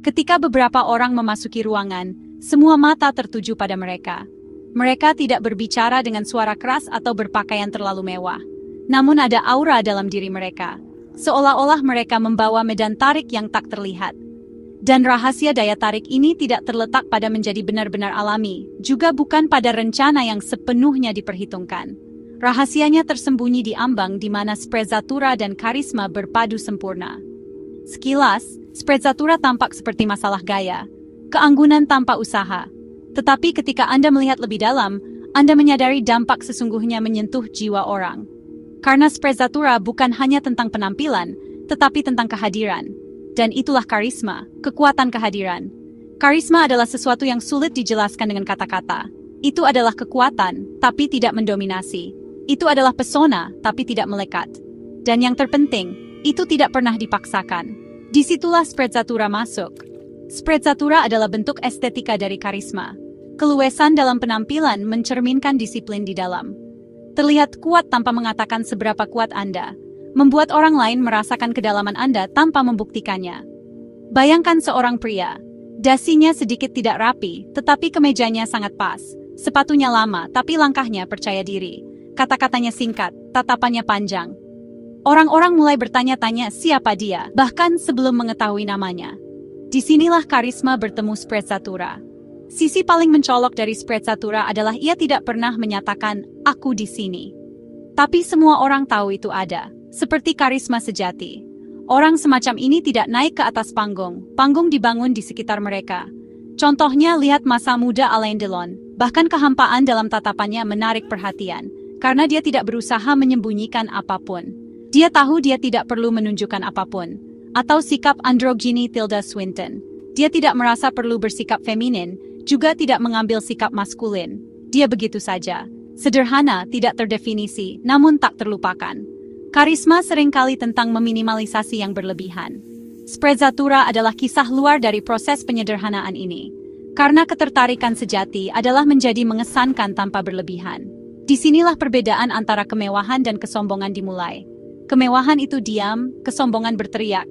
Ketika beberapa orang memasuki ruangan, semua mata tertuju pada mereka. Mereka tidak berbicara dengan suara keras atau berpakaian terlalu mewah. Namun ada aura dalam diri mereka. Seolah-olah mereka membawa medan tarik yang tak terlihat. Dan rahasia daya tarik ini tidak terletak pada menjadi benar-benar alami, juga bukan pada rencana yang sepenuhnya diperhitungkan. Rahasianya tersembunyi di ambang di mana Sprezzatura dan karisma berpadu sempurna. Sekilas, Sprezzatura tampak seperti masalah gaya, keanggunan tanpa usaha. Tetapi ketika Anda melihat lebih dalam, Anda menyadari dampak sesungguhnya menyentuh jiwa orang. Karena Sprezzatura bukan hanya tentang penampilan, tetapi tentang kehadiran. Dan itulah karisma, kekuatan kehadiran. Karisma adalah sesuatu yang sulit dijelaskan dengan kata-kata. Itu adalah kekuatan, tapi tidak mendominasi. Itu adalah pesona, tapi tidak melekat. Dan yang terpenting, itu tidak pernah dipaksakan. Disitulah Sprezzatura masuk. Sprezzatura adalah bentuk estetika dari karisma. Keluasan dalam penampilan mencerminkan disiplin di dalam. Terlihat kuat tanpa mengatakan seberapa kuat Anda. Membuat orang lain merasakan kedalaman Anda tanpa membuktikannya. Bayangkan seorang pria. Dasinya sedikit tidak rapi, tetapi kemejanya sangat pas. Sepatunya lama, tapi langkahnya percaya diri. Kata-katanya singkat, tatapannya panjang. Orang-orang mulai bertanya-tanya siapa dia, bahkan sebelum mengetahui namanya. Disinilah karisma bertemu Sprezzatura. Sisi paling mencolok dari Sprezzatura adalah ia tidak pernah menyatakan, aku di sini. Tapi semua orang tahu itu ada, seperti karisma sejati. Orang semacam ini tidak naik ke atas panggung, panggung dibangun di sekitar mereka. Contohnya lihat masa muda Alain Delon, bahkan kehampaan dalam tatapannya menarik perhatian, karena dia tidak berusaha menyembunyikan apapun. Dia tahu dia tidak perlu menunjukkan apapun. Atau sikap androgyny Tilda Swinton. Dia tidak merasa perlu bersikap feminin, juga tidak mengambil sikap maskulin. Dia begitu saja. Sederhana, tidak terdefinisi, namun tak terlupakan. Karisma seringkali tentang meminimalisasi yang berlebihan. Sprezzatura adalah kisah luar dari proses penyederhanaan ini. Karena ketertarikan sejati adalah menjadi mengesankan tanpa berlebihan. Disinilah perbedaan antara kemewahan dan kesombongan dimulai. Kemewahan itu diam, kesombongan berteriak.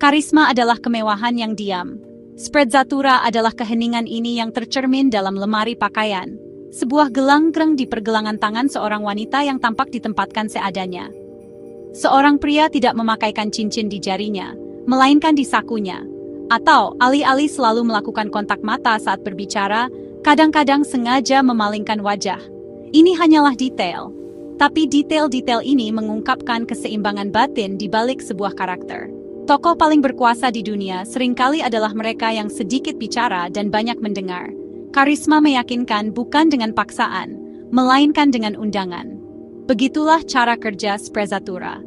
Karisma adalah kemewahan yang diam. Sprezzatura adalah keheningan ini yang tercermin dalam lemari pakaian. Sebuah gelang-gereng di pergelangan tangan seorang wanita yang tampak ditempatkan seadanya. Seorang pria tidak memakaikan cincin di jarinya, melainkan di sakunya. Atau alih-alih selalu melakukan kontak mata saat berbicara, kadang-kadang sengaja memalingkan wajah. Ini hanyalah detail. Tapi detail-detail ini mengungkapkan keseimbangan batin di balik sebuah karakter. Tokoh paling berkuasa di dunia seringkali adalah mereka yang sedikit bicara dan banyak mendengar. Karisma meyakinkan bukan dengan paksaan, melainkan dengan undangan. Begitulah cara kerja Sprezzatura.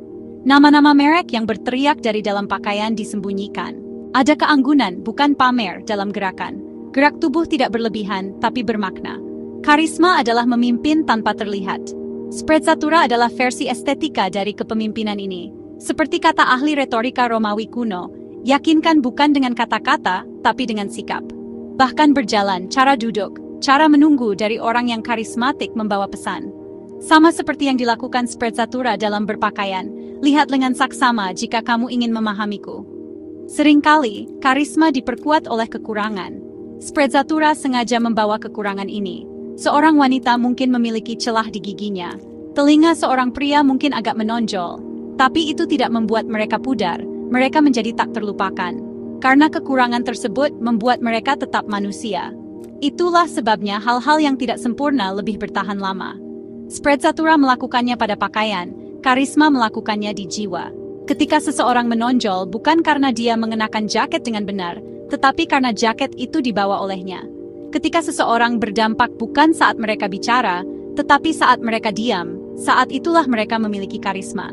Nama-nama merek yang berteriak dari dalam pakaian disembunyikan. Ada keanggunan, bukan pamer dalam gerakan. Gerak tubuh tidak berlebihan, tapi bermakna. Karisma adalah memimpin tanpa terlihat. Sprezzatura adalah versi estetika dari kepemimpinan ini. Seperti kata ahli retorika Romawi kuno, yakinkan bukan dengan kata-kata, tapi dengan sikap. Bahkan berjalan, cara duduk, cara menunggu dari orang yang karismatik membawa pesan. Sama seperti yang dilakukan Sprezzatura dalam berpakaian, lihat lengan saksama jika kamu ingin memahamiku. Seringkali, karisma diperkuat oleh kekurangan. Sprezzatura sengaja membawa kekurangan ini. Seorang wanita mungkin memiliki celah di giginya. Telinga seorang pria mungkin agak menonjol. Tapi itu tidak membuat mereka pudar. Mereka menjadi tak terlupakan. Karena kekurangan tersebut membuat mereka tetap manusia. Itulah sebabnya hal-hal yang tidak sempurna lebih bertahan lama. Sprezzatura melakukannya pada pakaian, karisma melakukannya di jiwa. Ketika seseorang menonjol bukan karena dia mengenakan jaket dengan benar, tetapi karena jaket itu dibawa olehnya. Ketika seseorang berdampak bukan saat mereka bicara, tetapi saat mereka diam, saat itulah mereka memiliki karisma.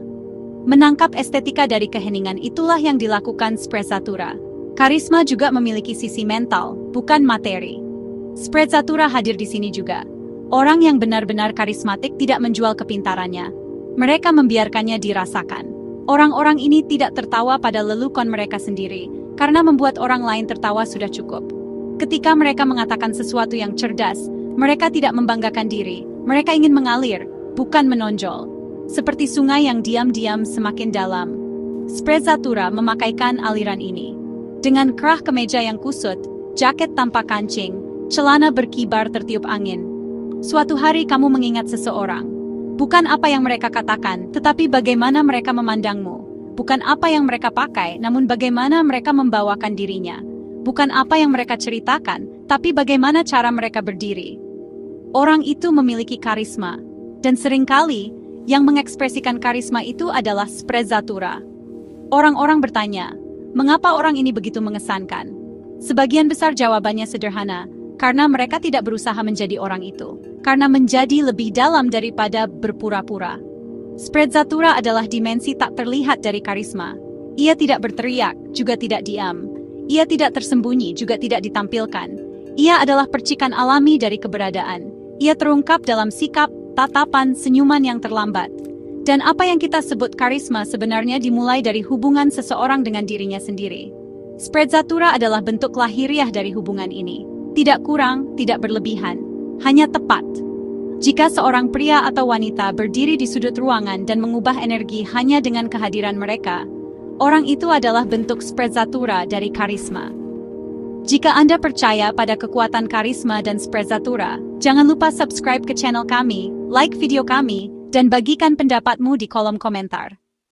Menangkap estetika dari keheningan itulah yang dilakukan Sprezzatura. Karisma juga memiliki sisi mental, bukan materi. Sprezzatura hadir di sini juga. Orang yang benar-benar karismatik tidak menjual kepintarannya. Mereka membiarkannya dirasakan. Orang-orang ini tidak tertawa pada lelukon mereka sendiri, karena membuat orang lain tertawa sudah cukup. Ketika mereka mengatakan sesuatu yang cerdas, mereka tidak membanggakan diri, mereka ingin mengalir, bukan menonjol. Seperti sungai yang diam-diam semakin dalam. Sprezzatura memakaikan aliran ini. Dengan kerah kemeja yang kusut, jaket tanpa kancing, celana berkibar tertiup angin. Suatu hari kamu mengingat seseorang. Bukan apa yang mereka katakan, tetapi bagaimana mereka memandangmu. Bukan apa yang mereka pakai, namun bagaimana mereka membawakan dirinya. Bukan apa yang mereka ceritakan, tapi bagaimana cara mereka berdiri. Orang itu memiliki karisma. Dan seringkali, yang mengekspresikan karisma itu adalah sprezzatura. Orang-orang bertanya, mengapa orang ini begitu mengesankan? Sebagian besar jawabannya sederhana, karena mereka tidak berusaha menjadi orang itu. Karena menjadi lebih dalam daripada berpura-pura. Sprezzatura adalah dimensi tak terlihat dari karisma. Ia tidak berteriak, juga tidak diam. Ia tidak tersembunyi, juga tidak ditampilkan. Ia adalah percikan alami dari keberadaan. Ia terungkap dalam sikap, tatapan, senyuman yang terlambat. Dan apa yang kita sebut karisma sebenarnya dimulai dari hubungan seseorang dengan dirinya sendiri. Sprezzatura adalah bentuk lahiriah dari hubungan ini. Tidak kurang, tidak berlebihan. Hanya tepat. Jika seorang pria atau wanita berdiri di sudut ruangan dan mengubah energi hanya dengan kehadiran mereka, orang itu adalah bentuk sprezzatura dari karisma. Jika Anda percaya pada kekuatan karisma dan sprezzatura, jangan lupa subscribe ke channel kami, like video kami, dan bagikan pendapatmu di kolom komentar.